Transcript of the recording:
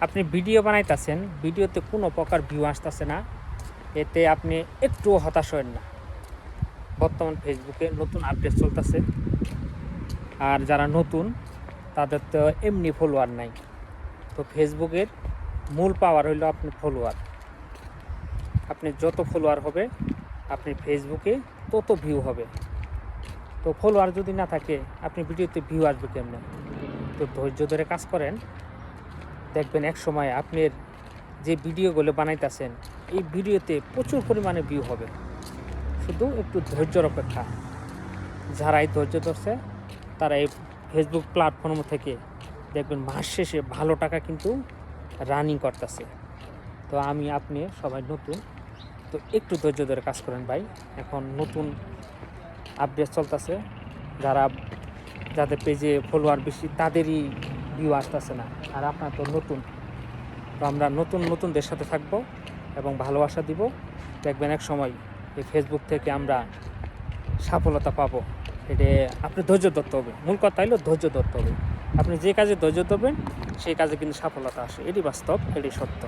আপনি ভিডিও বানাইতেছেন, ভিডিওতে কোনো প্রকার ভিউ আসতেছে না, এতে আপনি একটুও হতাশ হবেন না। বর্তমান ফেসবুকে নতুন আপডেট চলতেছে, আর যারা নতুন তাদের তো এমনি ফলোয়ার নাই। তো ফেসবুকের মূল পাওয়ার হইল আপনি ফলোয়ার। আপনি যত ফলোয়ার হবে আপনি ফেসবুকে তত ভিউ হবে। তো ফলোয়ার যদি না থাকে আপনি ভিডিওতে ভিউ আসবে কেমনে? তো ধৈর্য ধরে কাজ করেন, দেখবেন এক সময় আপনার যে ভিডিওগুলো বানাইতেছেন এই ভিডিওতে প্রচুর পরিমাণে ভিউ হবে। শুধু একটু ধৈর্যর অপেক্ষা। যারা এই ধৈর্য ধরছে তারা এই ফেসবুক প্ল্যাটফর্ম থেকে দেখবেন মাস শেষে ভালো টাকা কিন্তু রানিং করতেছে। তো আপনি সবাই নতুন, তো একটু ধৈর্য ধরে কাজ করেন ভাই। এখন নতুন আপডেট চলতেছে, যাদের পেজে ফলোয়ার বেশি তাদেরই ভিউ আসতেছে না, আর আপনার তো নতুন। তো আমরা নতুনদের সাথে থাকবো এবং ভালোবাসা দিব। দেখবেন এক সময় এই ফেসবুক থেকে আমরা সফলতা পাবো। এটা আপনি ধৈর্য ধরতে হবে। মূল কথা হলো ধৈর্য ধরতে হবে। আপনি যে কাজে ধৈর্য ধরবেন সেই কাজে কিন্তু সফলতা আসে। এটি বাস্তব, এটি সত্য।